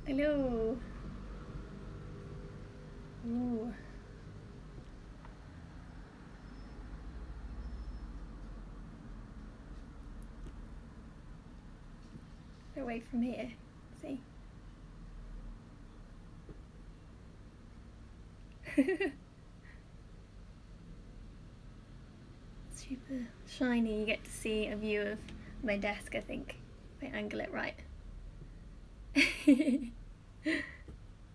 Hello. Ooh. Away from here. See? Super shiny. You get to see a view of my desk, I think, if I angle it right.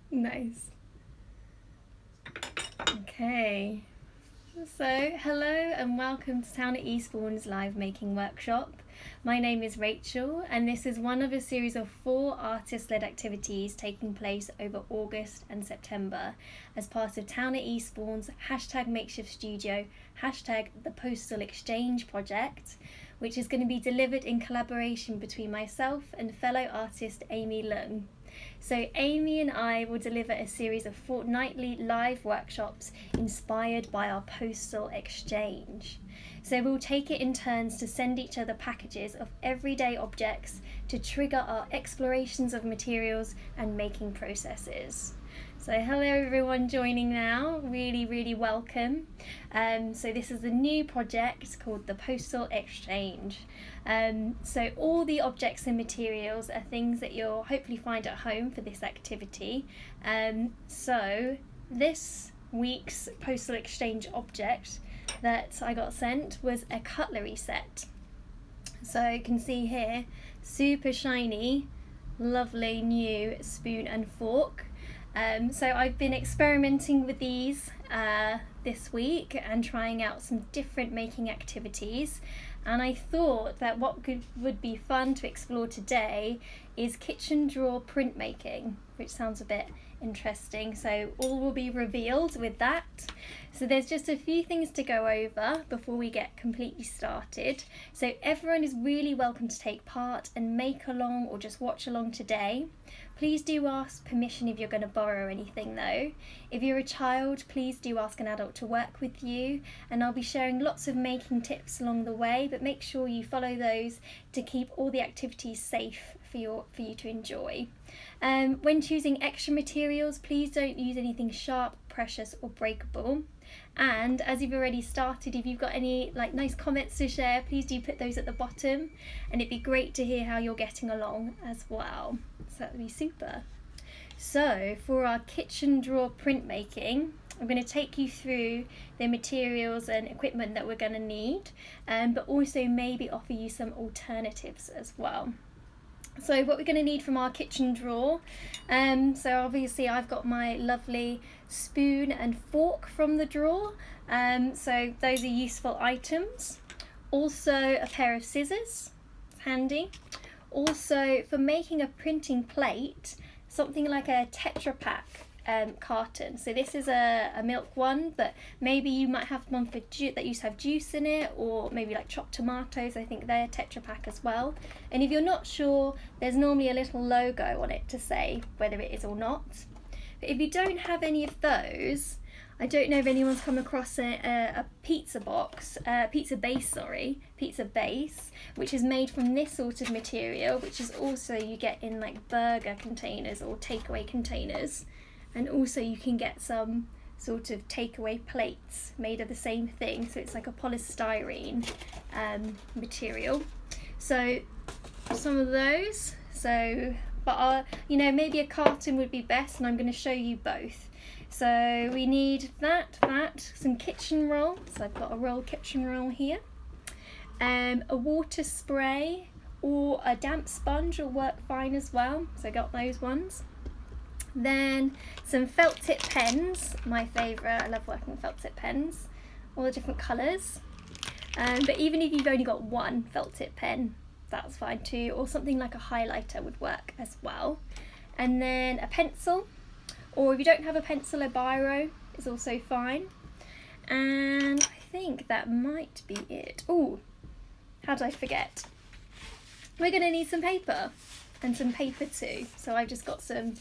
Nice. Okay. So, hello and welcome to Town at Eastbourne's live making workshop. My name is Rachel and this is one of a series of 4 artist-led activities taking place over August and September as part of Town at Eastbourne's #makeshift-studio, #the Postal Exchange project, which is going to be delivered in collaboration between myself and fellow artist Amy Leung. So Amy and I will deliver a series of fortnightly live workshops inspired by our Postal Exchange. So we'll take it in turns to send each other packages of everyday objects to trigger our explorations of materials and making processes. So hello everyone joining now, really welcome. So this is a new project called the Postal Exchange. So all the objects and materials are things that you'll hopefully find at home for this activity. So this week's Postal Exchange object that I got sent was a cutlery set. So you can see here, super shiny, lovely new spoon and fork. So I've been experimenting with these this week and trying out some different making activities, and I thought that what would be fun to explore today is kitchen drawer printmaking, which sounds a bit interesting, so all will be revealed with that. So there's just a few things to go over before we get completely started. So everyone is really welcome to take part and make along or just watch along today. Please do ask permission if you're going to borrow anything though. If you're a child, please do ask an adult to work with you, and I'll be sharing lots of making tips along the way, but make sure you follow those to keep all the activities safe for you to enjoy. When choosing extra materials, please don't use anything sharp, precious or breakable. And as you've already started, if you've got any nice comments to share, please do put those at the bottom, and it'd be great to hear how you're getting along as well. So that would be super. So for our kitchen drawer printmaking, I'm going to take you through the materials and equipment that we're going to need, but also maybe offer you some alternatives as well. So what we're going to need from our kitchen drawer, so obviously I've got my lovely spoon and fork from the drawer, so those are useful items. Also a pair of scissors, it's handy. Also for making a printing plate, something like a Tetra Pak carton. So this is a milk one, but maybe you might have one for that used to have juice in it, or maybe like chopped tomatoes. I think they're Tetra Pak as well. And if you're not sure, there's normally a little logo on it to say whether it is or not. But if you don't have any of those, I don't know if anyone's come across a pizza base, which is made from this sort of material, which is also you get in like burger containers or takeaway containers. And also you can get some sort of takeaway plates made of the same thing. So it's like a polystyrene material. So some of those. So, but maybe a carton would be best, and I'm going to show you both. So we need that, some kitchen roll. So I've got a roll kitchen roll here. A water spray or a damp sponge will work fine as well. So I got those ones. Then some felt tip pens, my favourite. I love working with felt tip pens, all the different colours. But even if you've only got one felt tip pen, that's fine too, or something like a highlighter would work as well. And then a pencil, or if you don't have a pencil, a biro is also fine. And I think that might be it. Oh, how did I forget? We're going to need some paper, and some paper too. So I've just got some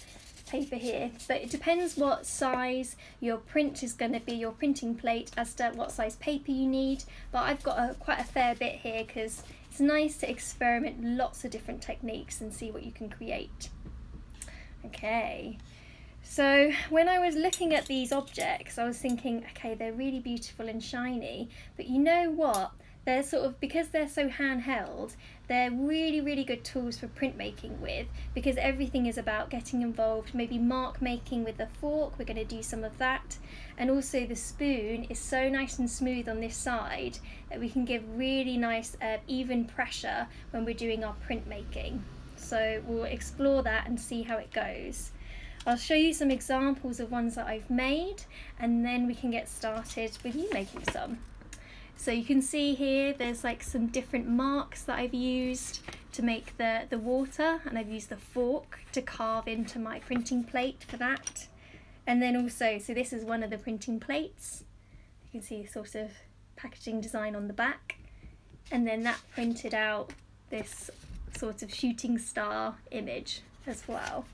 paper here, but it depends what size your print is going to be, your printing plate, as to what size paper you need. But I've got quite a fair bit here because it's nice to experiment lots of different techniques and see what you can create. Okay, so when I was looking at these objects, I was thinking, okay, they're really beautiful and shiny, but you know what? They're sort of, because they're so handheld, they're really, really good tools for printmaking with, because everything is about getting involved, maybe mark making with the fork, we're going to do some of that, and also the spoon is so nice and smooth on this side that we can give really nice even pressure when we're doing our printmaking. So we'll explore that and see how it goes. I'll show you some examples of ones that I've made, and then we can get started with you making some. So you can see here there's like some different marks that I've used to make the water, and I've used the fork to carve into my printing plate for that. And then also, so this is one of the printing plates. You can see sort of packaging design on the back, and then that printed out this sort of shooting star image as well.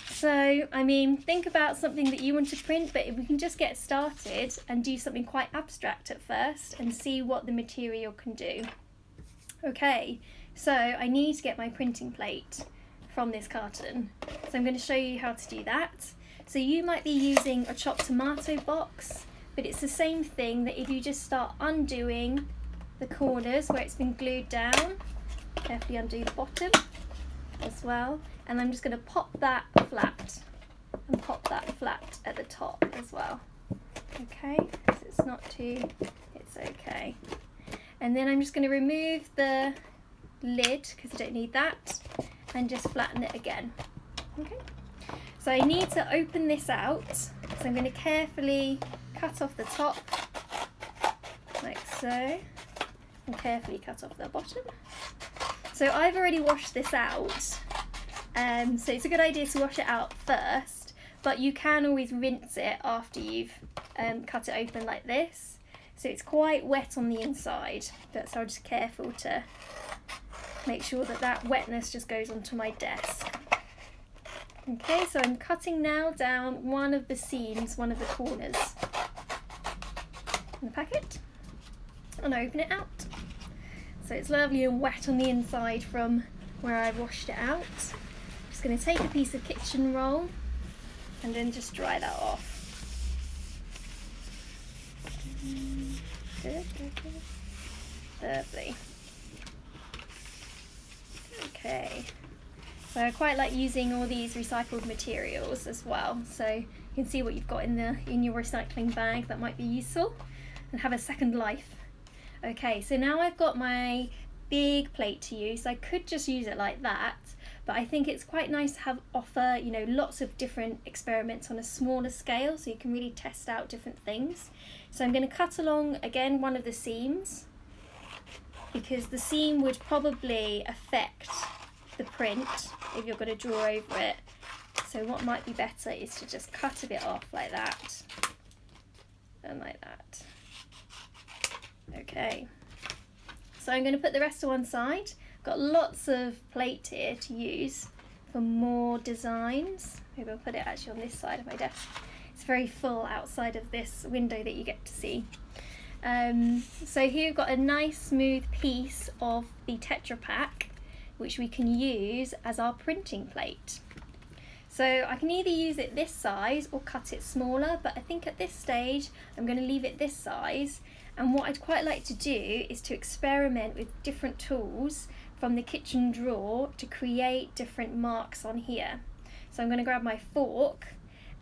So, I mean, think about something that you want to print, but if we can just get started and do something quite abstract at first and see what the material can do. Okay, so I need to get my printing plate from this carton. So I'm going to show you how to do that. So you might be using a chopped tomato box, but it's the same thing that if you just start undoing the corners where it's been glued down, carefully undo the bottom as well, and I'm just going to pop that flat and pop that flat at the top as well. Okay, so it's not too, it's okay. And then I'm just going to remove the lid because I don't need that, and just flatten it again. Okay, so I need to open this out, so I'm going to carefully cut off the top like so, and carefully cut off the bottom. So I've already washed this out, so it's a good idea to wash it out first, but you can always rinse it after you've cut it open like this. So it's quite wet on the inside, but so I'm just careful to make sure that that wetness just goes onto my desk. Okay, so I'm cutting now down one of the seams, one of the corners in the packet, and open it out. So it's lovely and wet on the inside from where I've washed it out. I'm just going to take a piece of kitchen roll and then just dry that off. Good. Lovely. Okay. So I quite like using all these recycled materials as well. So you can see what you've got in your recycling bag that might be useful and have a second life. Okay, so now I've got my big plate to use. I could just use it like that, but I think it's quite nice to offer, you know, lots of different experiments on a smaller scale, so you can really test out different things. So I'm going to cut along again one of the seams, because the seam would probably affect the print if you're going to draw over it. So what might be better is to just cut a bit off like that and like that. Okay, so I'm going to put the rest to one side. Got lots of plate here to use for more designs. Maybe I'll put it actually on this side of my desk. It's very full outside of this window that you get to see. So here we've got a nice smooth piece of the Tetra Pak, which we can use as our printing plate. So I can either use it this size or cut it smaller, but I think at this stage I'm going to leave it this size. And what I'd quite like to do is to experiment with different tools from the kitchen drawer to create different marks on here. So I'm going to grab my fork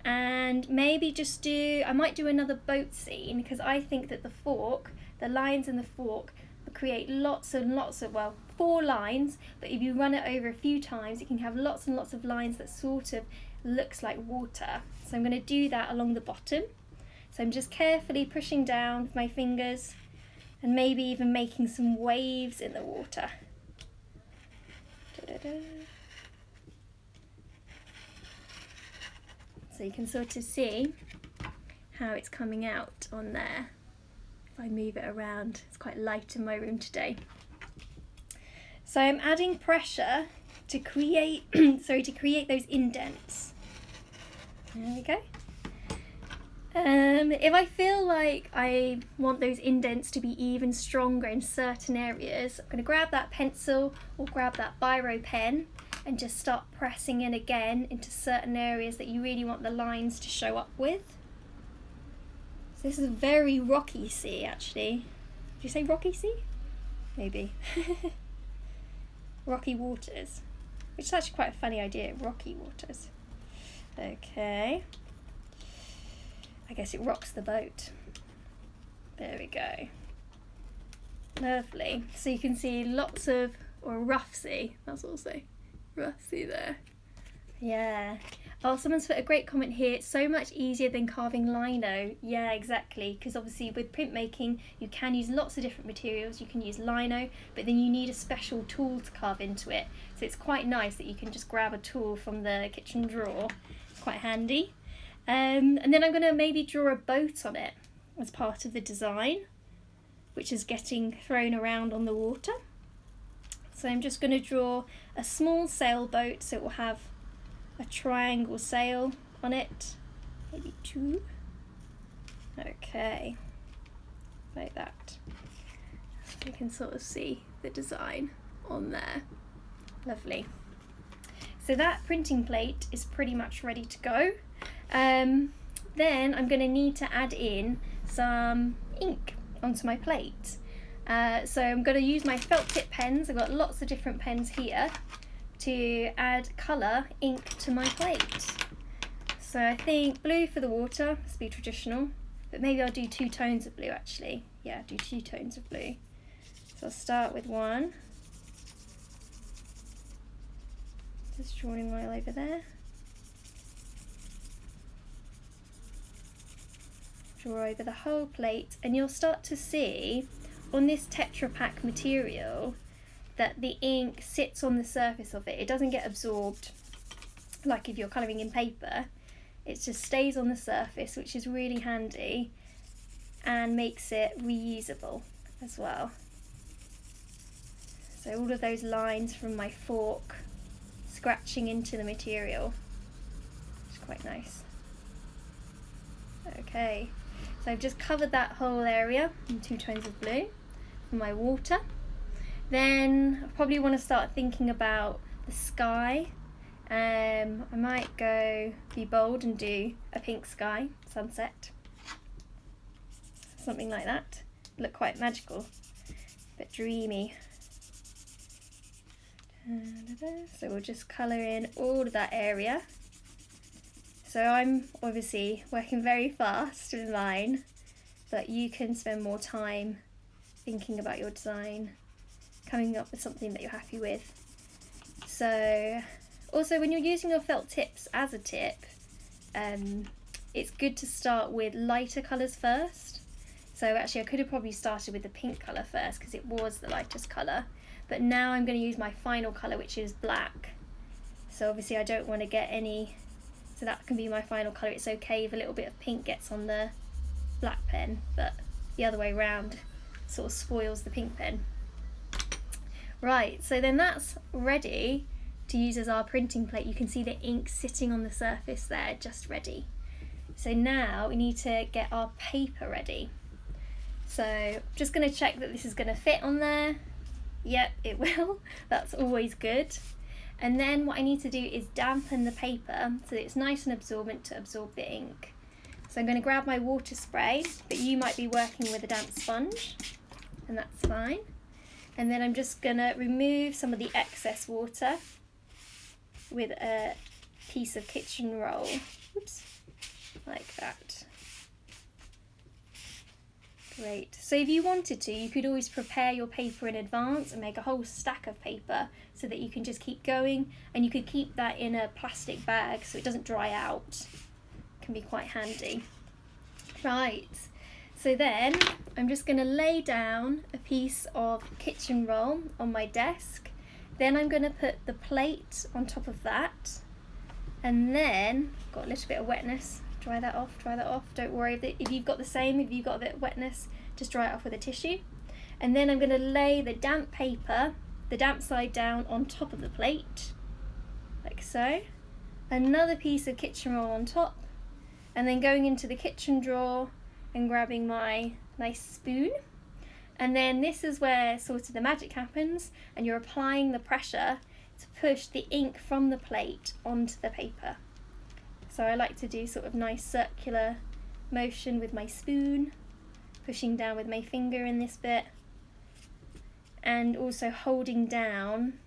and maybe just I might do another boat scene, because I think that the fork, the lines in the fork, create lots and lots of, well, 4 lines, but if you run it over a few times, you can have lots and lots of lines that sort of looks like water. So I'm going to do that along the bottom. So I'm just carefully pushing down with my fingers and maybe even making some waves in the water. So you can sort of see how it's coming out on there. If I move it around, it's quite light in my room today. So I'm adding pressure to create, to create those indents. There we go. If I feel like I want those indents to be even stronger in certain areas, I'm going to grab that pencil or grab that biro pen and just start pressing in again into certain areas that you really want the lines to show up with. So this is a very rocky sea actually. Did you say rocky sea? Maybe. Rocky waters, which is actually quite a funny idea, rocky waters. Okay. I guess it rocks the boat. There we go. Lovely. So you can see lots of, or rough sea, that's also rough sea there. Yeah. Oh, someone's put a great comment here. It's so much easier than carving lino. Yeah, exactly. Because obviously with printmaking, you can use lots of different materials. You can use lino, but then you need a special tool to carve into it. So it's quite nice that you can just grab a tool from the kitchen drawer. It's quite handy. And then I'm going to maybe draw a boat on it as part of the design, which is getting thrown around on the water. So I'm just going to draw a small sailboat, so it will have a triangle sail on it, maybe 2. Okay, like that. So you can sort of see the design on there. Lovely. So that printing plate is pretty much ready to go. Then I'm going to need to add in some ink onto my plate. So I'm going to use my felt tip pens. I've got lots of different pens here to add colour ink to my plate. So I think blue for the water, let's be traditional, but maybe I'll do 2 tones of blue actually. Yeah, I'll do 2 tones of blue. So I'll start with one. Just drawing right over there. Draw over the whole plate, and you'll start to see on this Tetra Pak material that the ink sits on the surface of it. It doesn't get absorbed like if you're colouring in paper. It just stays on the surface, which is really handy and makes it reusable as well. So all of those lines from my fork scratching into the material, which is quite nice. Okay, so I've just covered that whole area in 2 tones of blue for my water. Then I probably want to start thinking about the sky. I might go be bold and do a pink sky sunset. Something like that. Look quite magical, but dreamy. So we'll just colour in all of that area. So I'm obviously working very fast with mine, but you can spend more time thinking about your design, coming up with something that you're happy with. So also when you're using your felt tips as a tip, it's good to start with lighter colours first. So actually I could have probably started with the pink colour first because it was the lightest colour, but now I'm going to use my final colour, which is black. So obviously I don't want to get any, so that can be my final colour. It's okay if a little bit of pink gets on the black pen, but the other way around sort of spoils the pink pen. Right, so then that's ready to use as our printing plate. You can see the ink sitting on the surface there, just ready. So now we need to get our paper ready. So I'm just going to check that this is going to fit on there. Yep, it will. That's always good. And then what I need to do is dampen the paper so that it's nice and absorbent to absorb the ink. So I'm going to grab my water spray, but you might be working with a damp sponge, and that's fine. And then I'm just going to remove some of the excess water with a piece of kitchen roll. Oops, like that. Great. So if you wanted to, you could always prepare your paper in advance and make a whole stack of paper so that you can just keep going, and you could keep that in a plastic bag so it doesn't dry out. Can be quite handy. Right, so then I'm just going to lay down a piece of kitchen roll on my desk. Then I'm going to put the plate on top of that, and then got a little bit of wetness. Dry that off, don't worry if you've got the same, if you've got a bit of wetness, just dry it off with a tissue. And then I'm going to lay the damp paper, the damp side down on top of the plate, like so. Another piece of kitchen roll on top, and then going into the kitchen drawer and grabbing my nice spoon. And then this is where sort of the magic happens, and you're applying the pressure to push the ink from the plate onto the paper. So I like to do sort of nice circular motion with my spoon, pushing down with my finger in this bit, and also holding down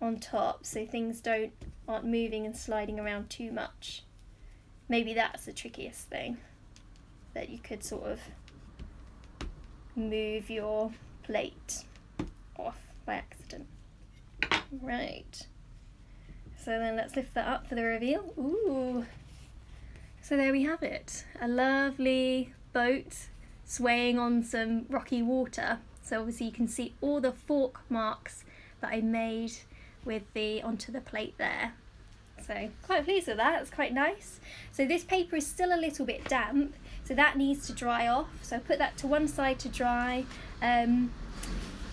on top so things aren't moving and sliding around too much. Maybe that's the trickiest thing, that you could sort of move your plate off by accident. Right, so then let's lift that up for the reveal. Ooh, so there we have it, a lovely boat swaying on some rocky water. So obviously you can see all the fork marks that I made with the onto the plate there. So quite pleased with that, it's quite nice. So this paper is still a little bit damp, so that needs to dry off. So I put that to one side to dry, and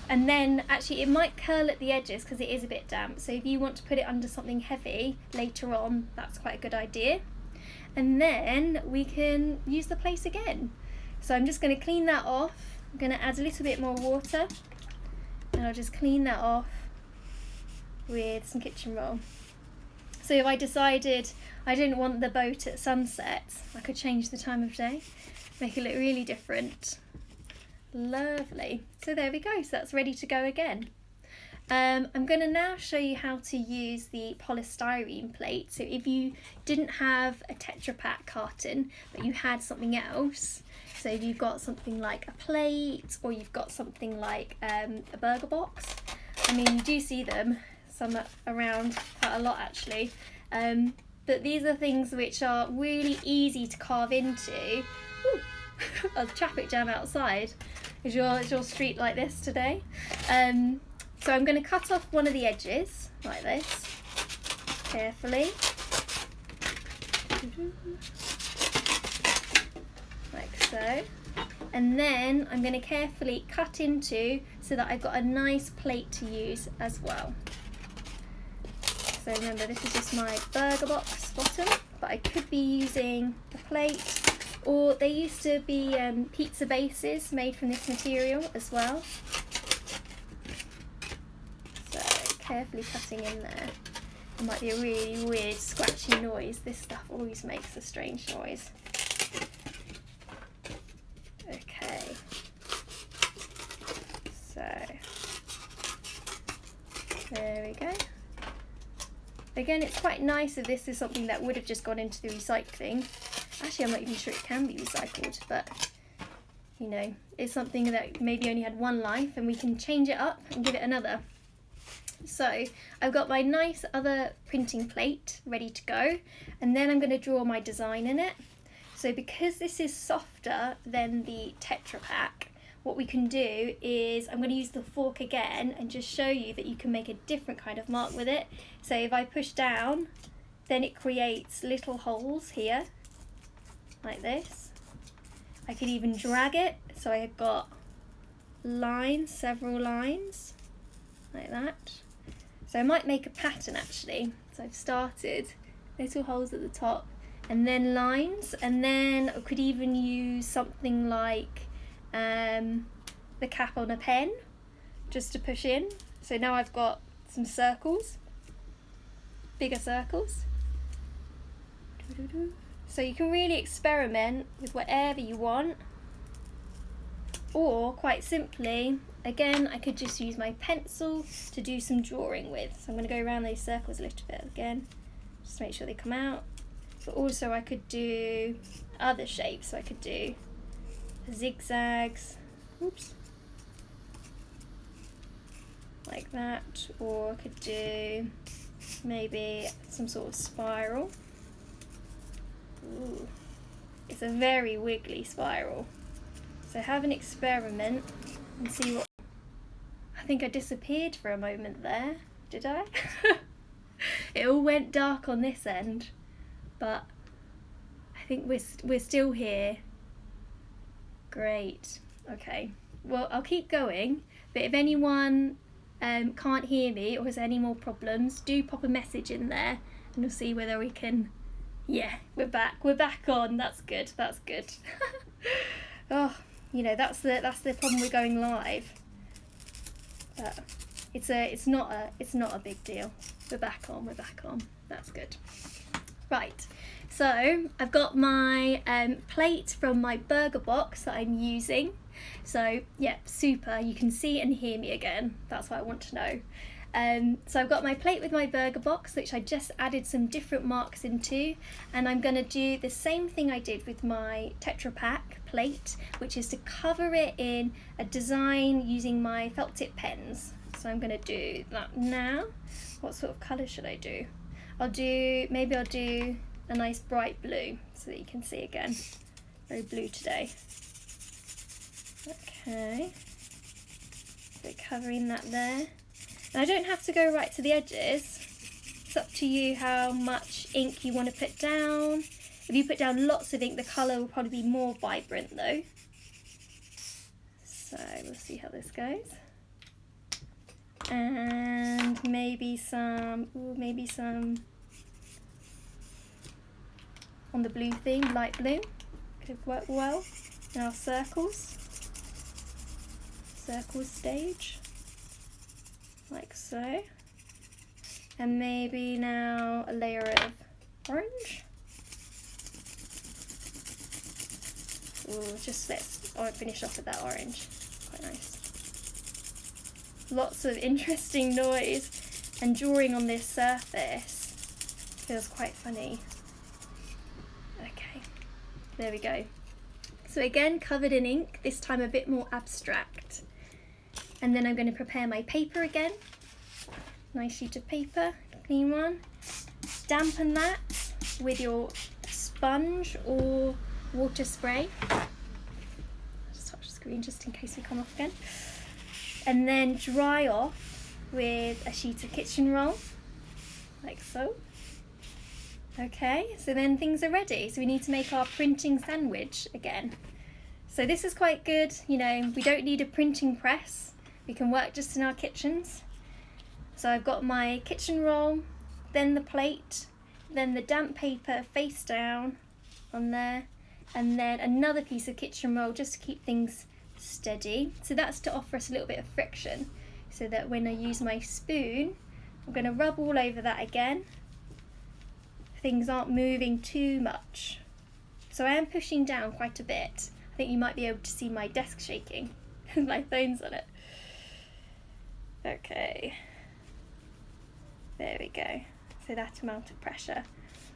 then actually it might curl at the edges because it is a bit damp. So if you want to put it under something heavy later on, that's quite a good idea. And then we can use the plate again. So I'm just going to clean that off. I'm going to add a little bit more water, and I'll just clean that off with some kitchen roll. So if I decided I didn't want the boat at sunset, I could change the time of day, make it look really different. Lovely. So there we go, so that's ready to go again. I'm going to now show you how to use the polystyrene plate. So if you didn't have a Tetra Pak carton, but you had something else, so if you've got something like a plate, or you've got something like a burger box, I mean you do see them, some around quite a lot actually, but these are things which are really easy to carve into. Ooh, a traffic jam outside. Is your street like this today? So I'm going to cut off one of the edges like this, carefully, like so, and then I'm going to carefully cut into so that I've got a nice plate to use as well. So remember, this is just my burger box bottom, but I could be using a plate, or there used to be pizza bases made from this material as well. So carefully cutting in there. It might be a really weird scratchy noise. This stuff always makes a strange noise. Okay. So there we go. Again, it's quite nice if this is something that would have just gone into the recycling. Actually, I'm not even sure it can be recycled, but you know, it's something that maybe only had one life and we can change it up and give it another. So I've got my nice other printing plate ready to go, and then I'm going to draw my design in it. So because this is softer than the Tetra Pak, what we can do is I'm going to use the fork again and just show you that you can make a different kind of mark with it. So if I push down, then it creates little holes here, like this. I could even drag it, so I've got lines, several lines, like that. So I might make a pattern actually. So I've started little holes at the top, and then lines, and then I could even use something like the cap on a pen just to push in. So now I've got some circles, bigger circles. So you can really experiment with whatever you want, or quite simply, again, I could just use my pencil to do some drawing with. So I'm going to go around those circles a little bit again, just to make sure they come out. But also I could do other shapes, so I could do zigzags, oops, like that, or I could do maybe some sort of spiral. Ooh, it's a very wiggly spiral. So have an experiment and see what... I think I disappeared for a moment there, did I? It all went dark on this end, but I think we're still here. Great. Okay. Well, I'll keep going, but if anyone can't hear me or has any more problems, do pop a message in there and we'll see whether we can... Yeah, we're back on. That's good. Oh, you know, that's the problem with going live. But it's not a big deal. We're back on. That's good. Right, so I've got my plate from my burger box that I'm using. So yeah, super, you can see and hear me again. That's what I want to know. So I've got my plate with my burger box, which I just added some different marks into, and I'm going to do the same thing I did with my Tetra Pak plate, which is to cover it in a design using my felt tip pens. So I'm going to do that now. What sort of colour should I do? Maybe I'll do a nice bright blue so that you can see again. Very blue today. Okay, so covering that there. And I don't have to go right to the edges. It's up to you how much ink you want to put down. If you put down lots of ink, the colour will probably be more vibrant though. So we'll see how this goes. And maybe some on the blue theme, light blue, could work well in our circle stage, like so. And maybe now a layer of orange. I'll finish off with that orange, quite nice. Lots of interesting noise, and drawing on this surface feels quite funny. Okay, there we go. So again, covered in ink, this time a bit more abstract. And then I'm going to prepare my paper again. Nice sheet of paper, clean one. Dampen that with your sponge or water spray. Just touch the screen just in case we come off again. And then dry off with a sheet of kitchen roll, like so. Okay, so then things are ready. So we need to make our printing sandwich again. So this is quite good, you know, we don't need a printing press. We can work just in our kitchens. So I've got my kitchen roll, then the plate, then the damp paper face down on there, and then another piece of kitchen roll just to keep things steady. So that's to offer us a little bit of friction, so that when I use my spoon, I'm going to rub all over that again. Things aren't moving too much. So I am pushing down quite a bit. I think you might be able to see my desk shaking with my phone's on it. Okay, there we go. So that amount of pressure.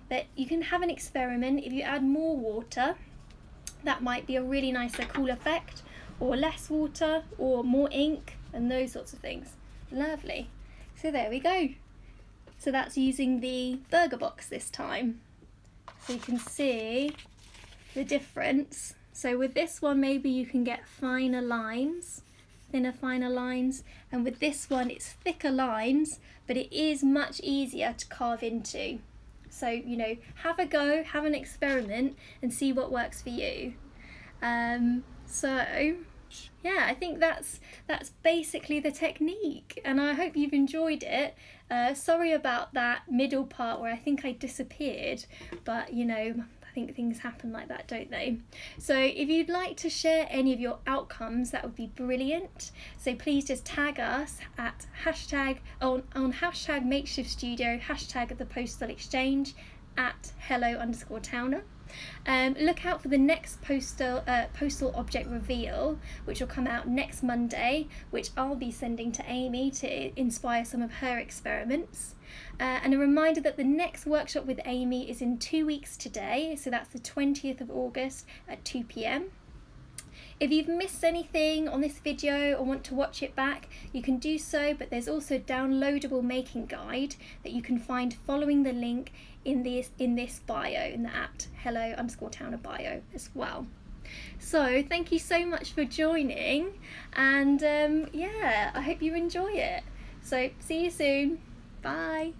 But you can have an experiment. If you add more water, that might be a really nice, cool effect, or less water, or more ink, and those sorts of things. Lovely. So there we go. So that's using the burger box this time. So you can see the difference. So with this one, maybe you can get finer lines, finer lines, and with this one it's thicker lines, but it is much easier to carve into. So, you know, have a go, have an experiment, and see what works for you. So yeah, I think that's basically the technique, and I hope you've enjoyed it. Sorry about that middle part where I think I disappeared, but you know, I think things happen like that, don't they? So if you'd like to share any of your outcomes, that would be brilliant. So please just tag us at hashtag makeshift studio, hashtag the Postal Exchange, at hello_towner. Look out for the next postal object reveal, which will come out next Monday, which I'll be sending to Amy to inspire some of her experiments. And a reminder that the next workshop with Amy is in 2 weeks today, so that's the 20th of August at 2 p.m. If you've missed anything on this video or want to watch it back, you can do so, but there's also a downloadable making guide that you can find following the link in this bio, in the at hello_towner bio as well. So thank you so much for joining, and yeah, I hope you enjoy it. So see you soon. Bye.